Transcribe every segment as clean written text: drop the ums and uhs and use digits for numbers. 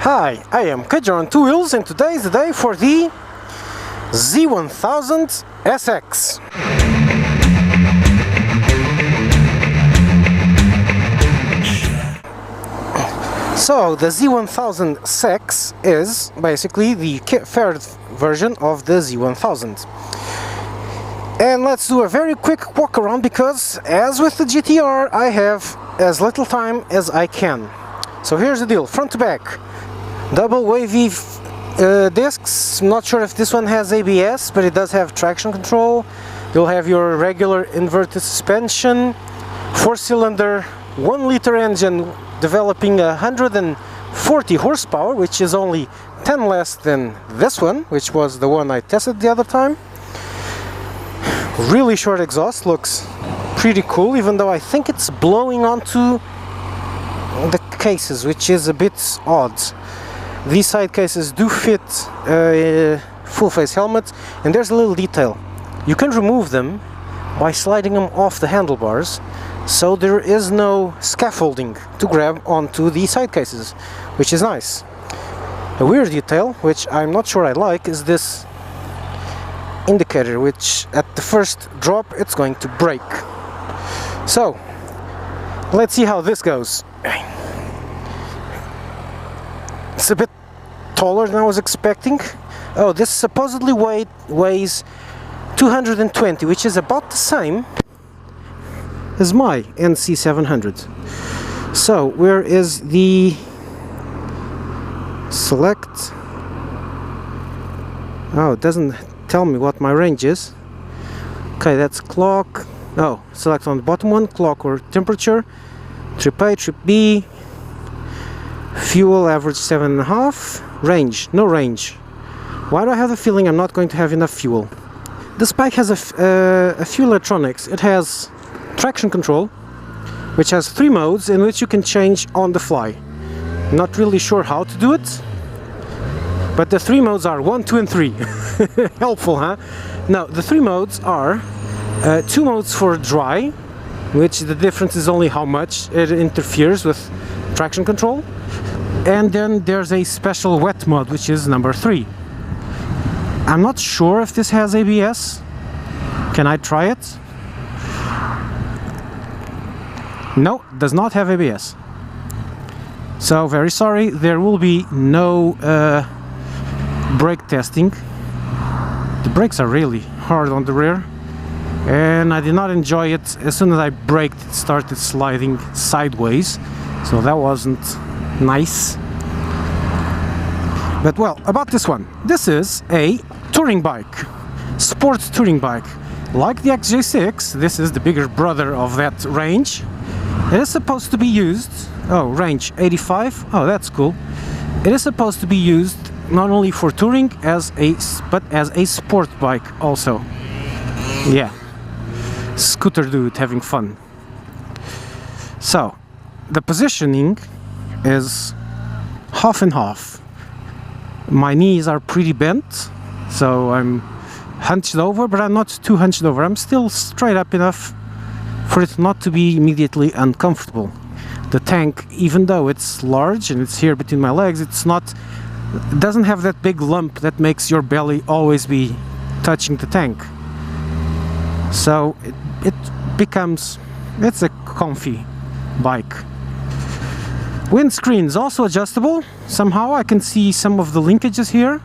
Hi, I am Kedger on two wheels, and today is the day for the Z1000SX. So the Z1000SX is basically the fared version of the Z1000. And let's do a very quick walk around because, as with the GTR, I have as little time as I can. So here's the deal, front to back, double wavy discs. I'm not sure if this one has ABS, but it does have traction control. You'll have your regular inverted suspension, 4-cylinder, 1-liter engine developing 140 horsepower, which is only 10 less than this one, which was the one I tested the other time. Really short exhaust, looks pretty cool, even though I think it's blowing onto the cases, which is a bit odd. These side cases do fit a full face helmet, and there's a little detail. You can remove them by sliding them off the handlebars, so there is no scaffolding to grab onto the side cases, which is nice. A weird detail, which I'm not sure I like, is this indicator, which at the first drop it's going to break. So let's see how this goes. It's a bit taller than I was expecting. Oh, this supposedly weighs 220, which is about the same as my NC700. So where is the select? Oh, it doesn't tell me what my range is. Okay, that's clock. Oh, select on the bottom one, clock or temperature, trip A, trip B, fuel average 7.5, range, no range. Why do I have the feeling I'm not going to have enough fuel? This bike has a few electronics. It has traction control, which has 3 modes in which you can change on the fly. Not really sure how to do it, but the 3 modes are 1, 2 and 3. Helpful, huh? Now, the 3 modes are 2 modes for dry, which the difference is only how much it interferes with traction control. And then there's a special wet mode, which is number 3. I'm not sure if this has ABS. Can I try it? No, does not have ABS. So very sorry, there will be no brake testing. The brakes are really hard on the rear, and I did not enjoy it. As soon as I braked, it started sliding sideways, so that wasn't nice. But well, about this one, this is a touring bike, sports touring bike. Like the XJ6, this is the bigger brother of that range. It is supposed to be used, oh, range 85, oh, that's cool. It is supposed to be used not only for touring but as a sport bike also. Yeah, scooter dude having fun. So the positioning is half and half. My knees are pretty bent, so I'm hunched over, but I'm not too hunched over. I'm still straight up enough for it not to be immediately uncomfortable. The tank, even though it's large and it's here between my legs, it doesn't have that big lump that makes your belly always be touching the tank. So it's a comfy bike. Windscreen is also adjustable. Somehow I can see some of the linkages here.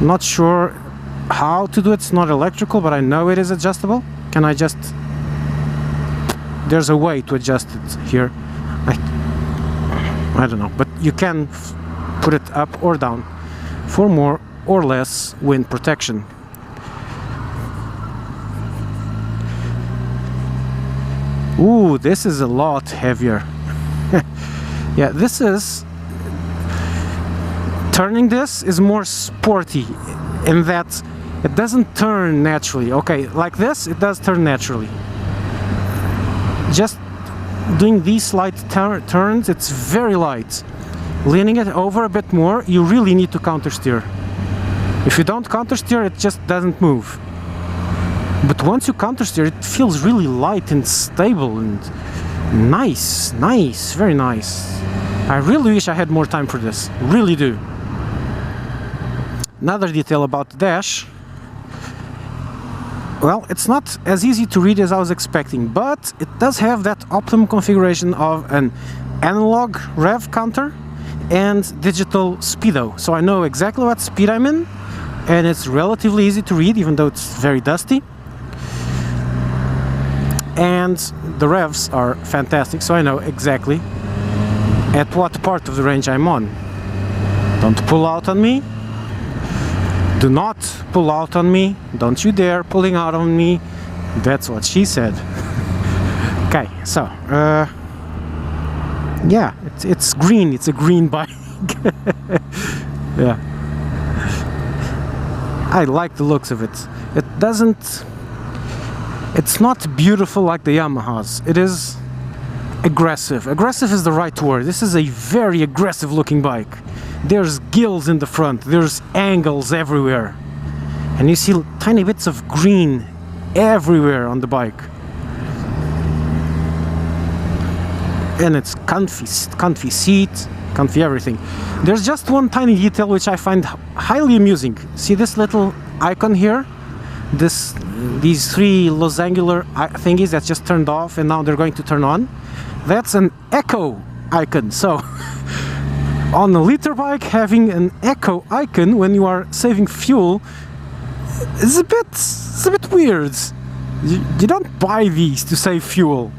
Not sure how to do it. It's not electrical, but I know it is adjustable. Can I just... There's a way to adjust it here. I don't know, but you can put it up or down for more or less wind protection. Ooh, this is a lot heavier. Yeah, this is... Turning this is more sporty in that it doesn't turn naturally. Okay, like this, it does turn naturally. Just doing these slight turns, it's very light. Leaning it over a bit more, you really need to counter steer. If you don't counter steer, it just doesn't move. But once you counter steer, it feels really light and stable and nice, very nice. I really wish I had more time for this, really do. Another detail about the dash, well, it's not as easy to read as I was expecting, but it does have that optimum configuration of an analog rev counter and digital speedo. So I know exactly what speed I'm in, and it's relatively easy to read, even though it's very dusty. And the revs are fantastic, so I know exactly at what part of the range I'm on. Don't pull out on me. Do not pull out on me. Don't you dare pulling out on me. That's what she said. Okay, so yeah, it's green. It's a green bike. Yeah, I like the looks of it. It's not beautiful like the Yamahas. It is aggressive. Aggressive is the right word. This is a very aggressive looking bike. There's gills in the front, there's angles everywhere, and you see tiny bits of green everywhere on the bike. And it's comfy seat, comfy everything. There's just one tiny detail which I find highly amusing. See this little icon here? These three losangular thingies that just turned off and now they're going to turn on. That's an echo icon. So on a liter bike, having an echo icon when you are saving fuel is a bit weird. You don't buy these to save fuel.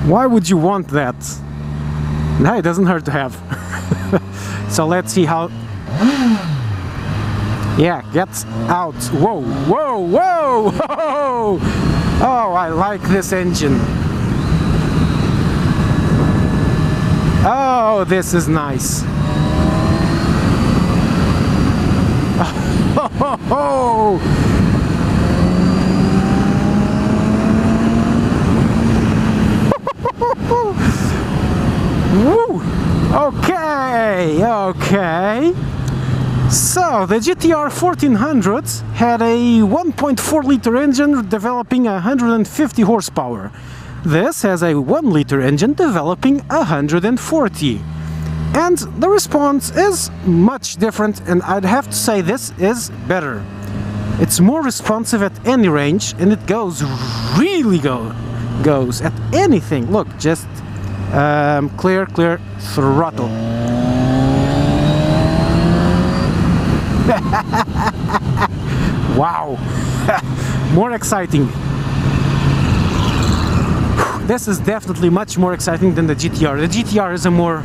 Why would you want that? No, it doesn't hurt to have. So let's see how. Yeah, get out. Whoa, whoa, whoa, whoa! Oh, I like this engine. Oh, this is nice. Oh, woo! Okay, okay. So the GTR 1400 had a 1.4 liter engine developing 150 horsepower. This has a 1 liter engine developing 140. And the response is much different, and I'd have to say this is better. It's more responsive at any range, and it goes goes at anything. Look, just clear throttle. Wow. More exciting. This is definitely much more exciting than the GTR. The GTR is a more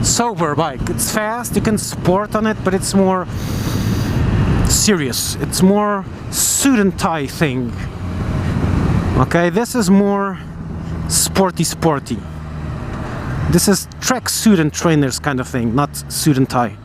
sober bike. It's fast, you can sport on it, but it's more serious. It's more suit and tie thing. Okay, this is more sporty. This is track suit and trainers kind of thing, not suit and tie.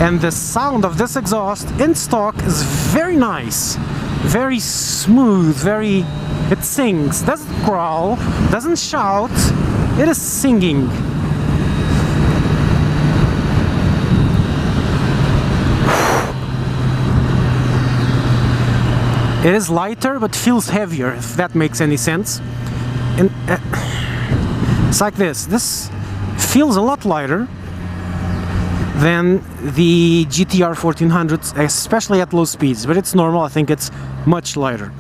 And the sound of this exhaust in stock is very nice, very smooth, it sings, doesn't growl, doesn't shout, it is singing. It is lighter but feels heavier, if that makes any sense. And it's like this feels a lot lighter than the GTR 1400s, especially at low speeds, but it's normal. I think it's much lighter.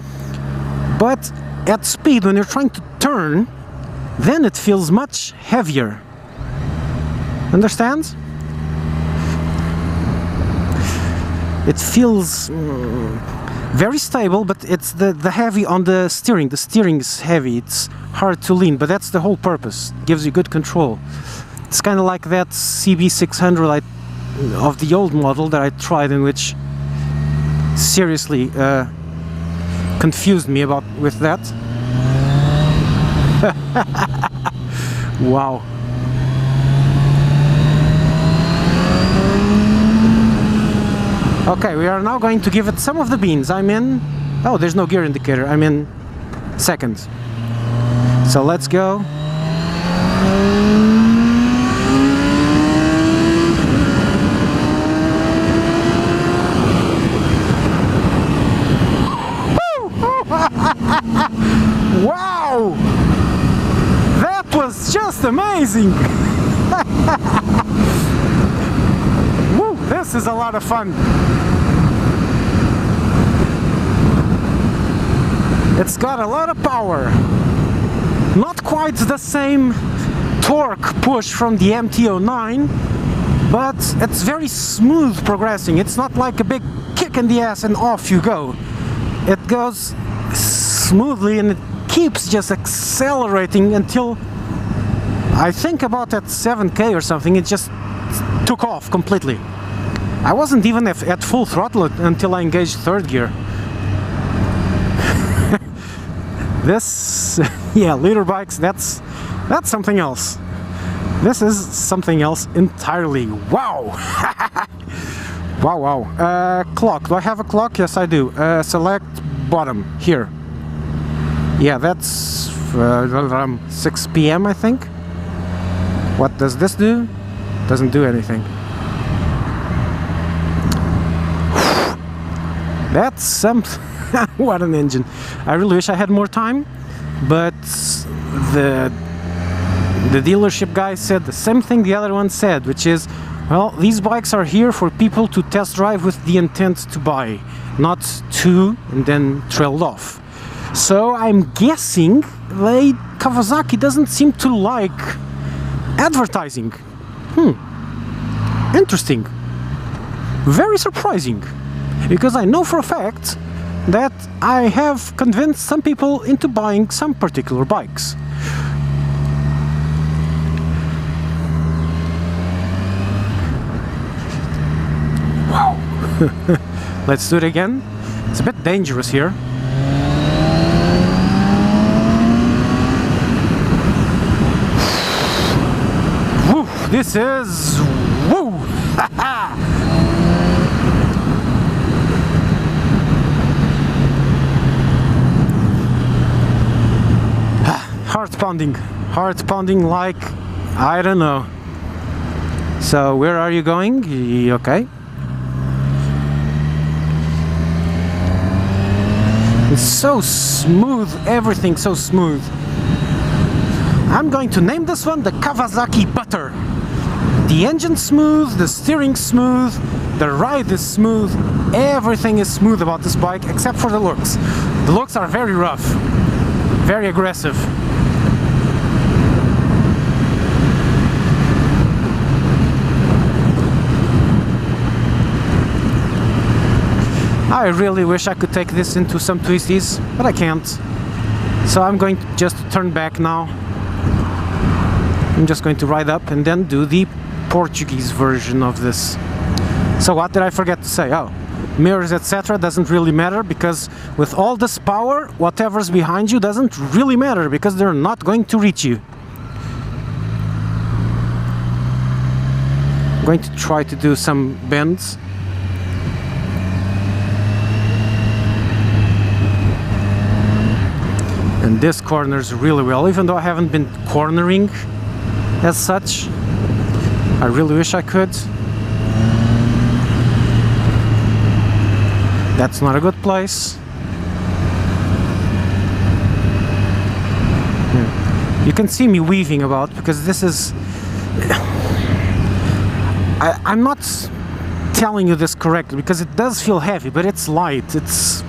But at speed, when you're trying to turn, then it feels much heavier. Understand? It feels very stable, but it's the heavy on the steering. The steering is heavy, it's hard to lean, but that's the whole purpose. It gives you good control. It's kind of like that CB600 of the old model that I tried, in which seriously confused me with that. Wow. Okay, we are now going to give it some of the beans. I'm in... Oh, there's no gear indicator. I'm in second. So let's go. Wow! That was just amazing! Woo, this is a lot of fun! It's got a lot of power. Not quite the same torque push from the MT-09, but it's very smooth progressing. It's not like a big kick in the ass and off you go. It goes smoothly and it keeps just accelerating until I think about at 7K or something it just took off completely. I wasn't even at full throttle until I engaged third gear. This, yeah, liter bikes, that's something else. This is something else entirely. Wow! Wow, wow. Clock, do I have a clock? Yes, I do. Select bottom, here. Yeah, that's 6 PM, I think. What does this do? Doesn't do anything. That's something. What an engine. I really wish I had more time, but the dealership guy said the same thing the other one said, which is, well, these bikes are here for people to test drive with the intent to buy, not to and then trailed off. So I'm guessing Kawasaki doesn't seem to like advertising. Interesting. Very surprising. Because I know for a fact that I have convinced some people into buying some particular bikes. Wow. Let's do it again. It's a bit dangerous here. Woo, this is woo. Heart pounding like, I don't know. So where are you going? Okay. It's so smooth, everything so smooth. I'm going to name this one the Kawasaki Butter. The engine's smooth, the steering's smooth, the ride is smooth, everything is smooth about this bike except for the looks. The looks are very rough, very aggressive. I really wish I could take this into some twisties, but I can't. So I'm going to just turn back now. I'm just going to ride up and then do the Portuguese version of this. So what did I forget to say? Oh, mirrors, etc. doesn't really matter, because with all this power, whatever's behind you doesn't really matter, because they're not going to reach you. I'm going to try to do some bends. And this corners really well, even though I haven't been cornering as such. I really wish I could. That's not a good place. You can see me weaving about, because this is... I'm not telling you this correctly, because it does feel heavy, but it's light. It's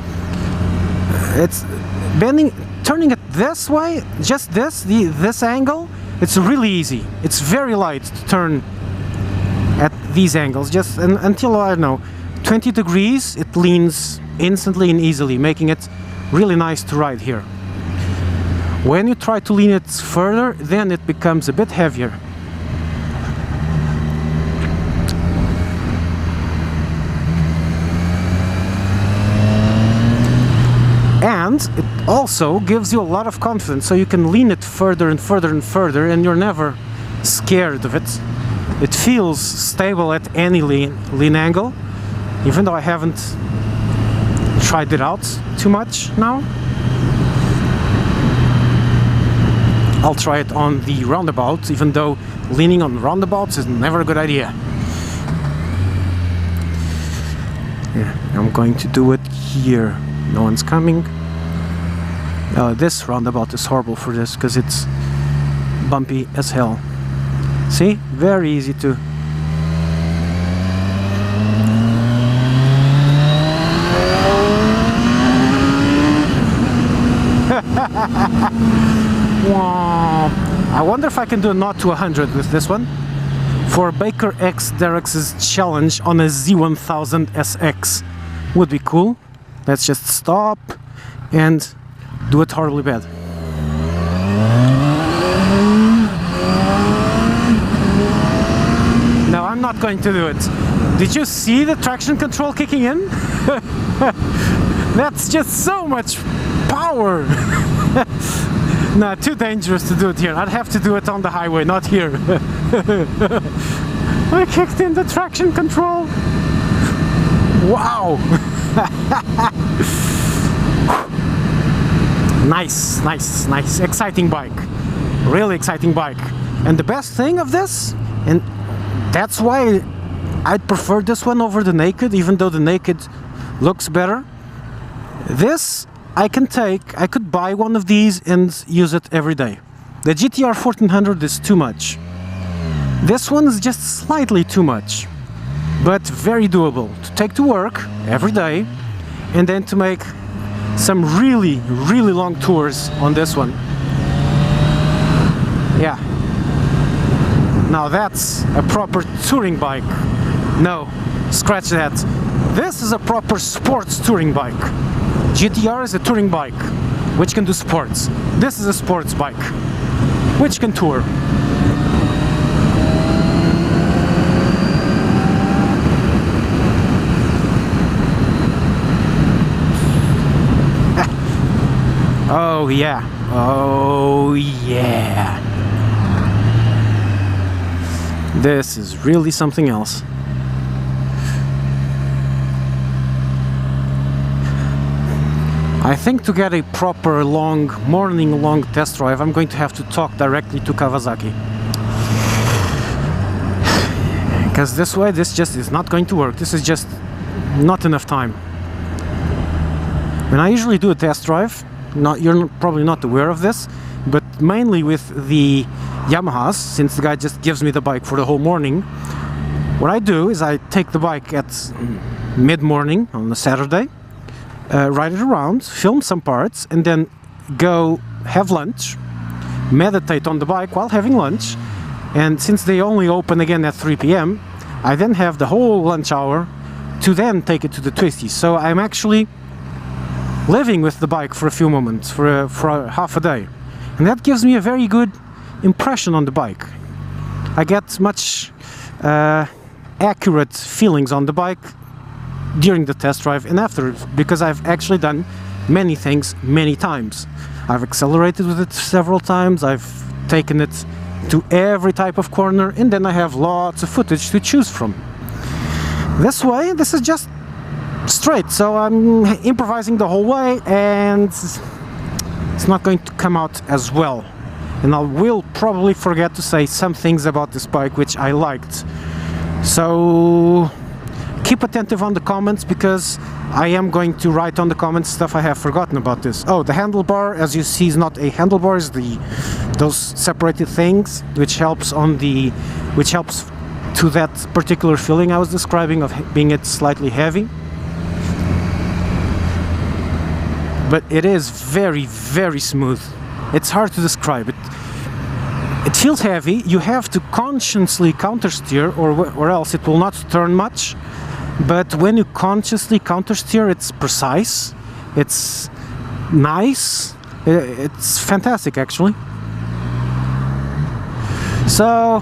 bending, turning it this way, just this angle, it's really easy. It's very light to turn at these angles, just until, I don't know, 20 degrees, it leans instantly and easily, making it really nice to ride here. When you try to lean it further, then it becomes a bit heavier. And it also gives you a lot of confidence, so you can lean it further and further and further, and you're never scared of it. It feels stable at any lean angle, even though I haven't tried it out too much now. I'll try it on the roundabout, even though leaning on roundabouts is never a good idea. Yeah, I'm going to do it here. No one's coming. This roundabout is horrible for this because it's bumpy as hell. See? Very easy to... I wonder if I can do a knot to 100 with this one for Baker X Derrick's challenge on a Z1000SX. Would be cool. Let's just stop and do it horribly bad. No, I'm not going to do it. Did you see the traction control kicking in? That's just so much power. No, too dangerous to do it here. I'd have to do it on the highway, not here. I kicked in the traction control. Wow. Nice, nice, nice. Exciting bike. Really exciting bike. And the best thing of this, and that's why I'd prefer this one over the Naked, even though the Naked looks better. This I could buy one of these and use it every day. The GTR 1400 is too much. This one is just slightly too much, but very doable to take to work every day, and then to make some really, really long tours on this one. Yeah. Now that's a proper touring bike. No, scratch that. This is a proper sports touring bike. GTR is a touring bike, which can do sports. This is a sports bike, which can tour. Oh yeah, oh yeah. This is really something else. I think to get a proper morning long test drive, I'm going to have to talk directly to Kawasaki. Because this way, this just is not going to work. This is just not enough time. When I usually do a test drive, you're probably not aware of this, but mainly with the Yamahas, since the guy just gives me the bike for the whole morning, what I do is I take the bike at mid-morning on a Saturday, ride it around, film some parts, and then go have lunch, meditate on the bike while having lunch. And since they only open again at 3 p.m, I then have the whole lunch hour to then take it to the twisties. So I'm actually living with the bike for a few moments, for half a day, and that gives me a very good impression on the bike. I get much accurate feelings on the bike during the test drive and after, because I've actually done many things many times. I've accelerated with it several times, I've taken it to every type of corner, and then I have lots of footage to choose from. This way, this is just straight, so I'm improvising the whole way, and it's not going to come out as well. And I will probably forget to say some things about this bike which I liked. So keep attentive on the comments, because I am going to write on the comments stuff I have forgotten about this. Oh, the handlebar, as you see, is not a handlebar, it's those separated things, which helps to that particular feeling I was describing of being it slightly heavy. But it is very, very smooth. It's hard to describe it. It feels heavy. You have to consciously countersteer, or else it will not turn much. But when you consciously countersteer, it's precise, it's nice, it's fantastic actually. So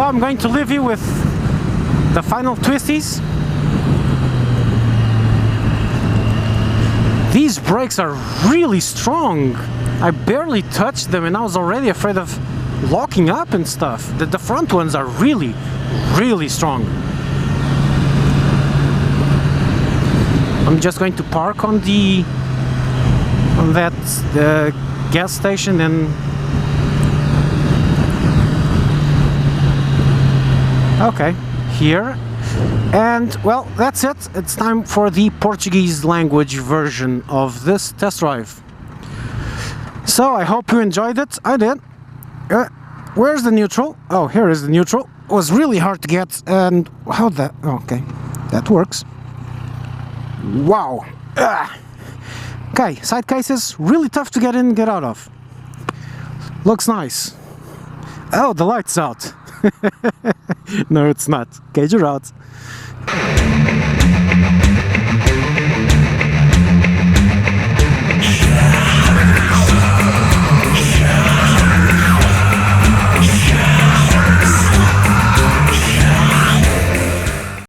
I'm going to leave you with the final twisties. These brakes are really strong. I barely touched them and I was already afraid of locking up and stuff. The front ones are really, really strong. I'm just going to park on that gas station and okay, here. And well, that's it. It's time for the Portuguese language version of this test drive. So I hope you enjoyed it. I did. Where's the neutral? Oh, here is the neutral. It was really hard to get, and how that? Okay, that works. Wow. Okay, side cases really tough to get in and get out of. Looks nice. Oh, the light's out. No, it's not. Gauge you're out.